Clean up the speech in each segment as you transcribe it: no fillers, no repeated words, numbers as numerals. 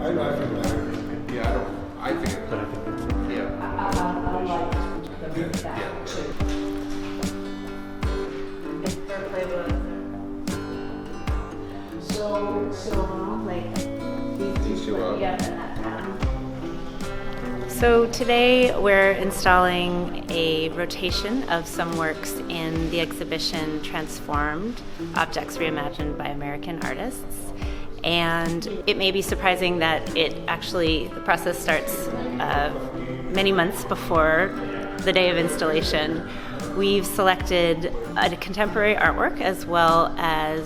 I know, I feel bad. Yeah, I think it, yeah. I like the back too. So like these two put together in that pattern. So today we're installing a rotation of some works in the exhibition Transformed, Objects Reimagined by American Artists. And it may be surprising that the process starts many months before the day of installation. We've selected a contemporary artwork as well as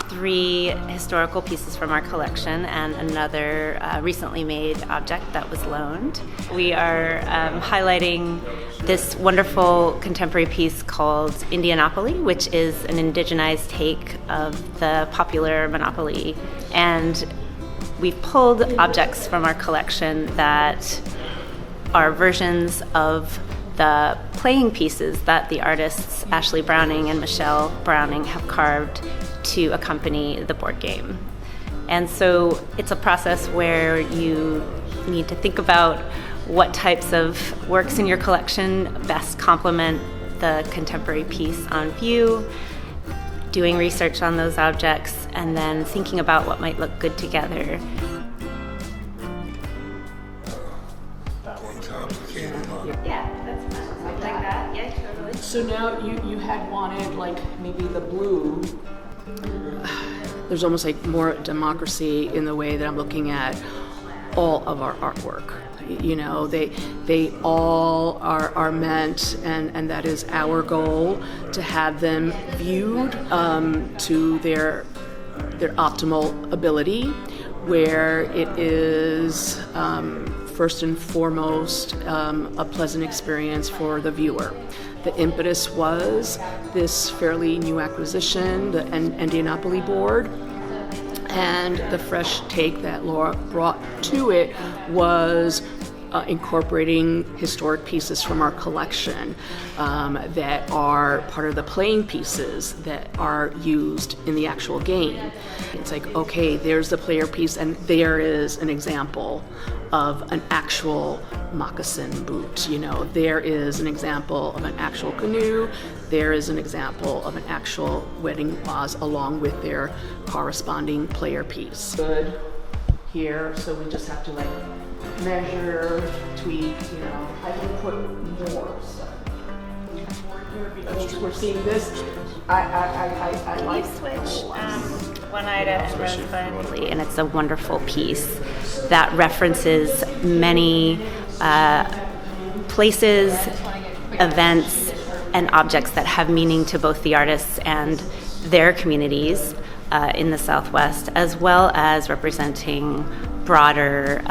3 historical pieces from our collection and another recently made object that was loaned. We are highlighting this wonderful contemporary piece called NDN-opoly, which is an indigenized take of the popular Monopoly. And we've pulled objects from our collection that are versions of the playing pieces that the artists Ashley Browning and Michele Browning have carved to accompany the board game. And so it's a process where you need to think about what types of works in your collection best complement the contemporary piece on view, doing research on those objects, and then thinking about what might look good together. Yeah, that's fun. Something like that. Yeah, totally. So now you had wanted like maybe the blue. There's almost like more democracy in the way that I'm looking at all of our artwork. You know, they all are meant, and that is our goal, to have them viewed to their optimal ability, where it is first and foremost a pleasant experience for the viewer. The impetus was this fairly new acquisition, the NDN-opoly board, and the fresh take that Laura brought to it was incorporating historic pieces from our collection that are part of the playing pieces that are used in the actual game. It's like, okay, there's the player piece, and there is an example of an actual moccasin boot. You know, there is an example of an actual canoe. There is an example of an actual wedding vase along with their corresponding player piece. Good here, so we just have to like measure, tweak, you know. I can put more stuff here because we're seeing this. I like switch one-eyed and rosebud, and it's a wonderful piece that references many places, events, and objects that have meaning to both the artists and their communities in the Southwest, as well as representing broader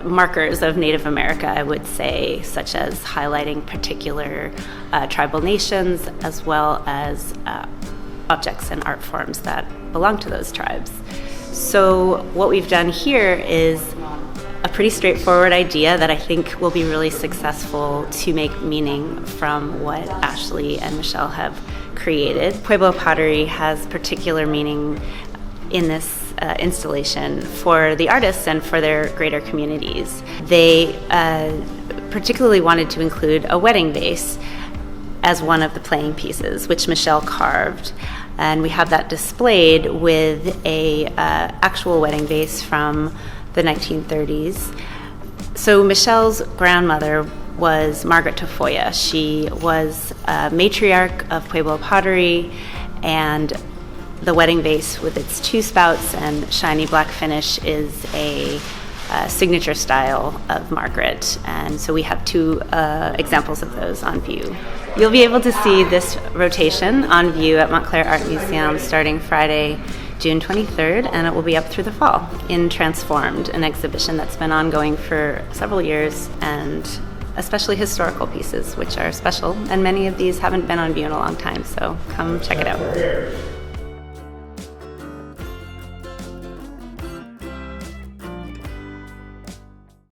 markers of Native America, I would say, such as highlighting particular tribal nations, as well as objects and art forms that belong to those tribes. So what we've done here is a pretty straightforward idea that I think will be really successful to make meaning from what Ashley and Michele have created. Pueblo pottery has particular meaning in this installation for the artists and for their greater communities. They particularly wanted to include a wedding vase as one of the playing pieces, which Michele carved. And we have that displayed with a actual wedding vase from the 1930s. So Michele's grandmother was Margaret Tafoya. She was a matriarch of Pueblo pottery, and the wedding vase with its 2 spouts and shiny black finish is a signature style of Margaret. And so we have 2 examples of those on view. You'll be able to see this rotation on view at Montclair Art Museum starting Friday, June 23rd, and it will be up through the fall in Transformed, an exhibition that's been ongoing for several years, and especially historical pieces, which are special, and many of these haven't been on view in a long time, so come check it out.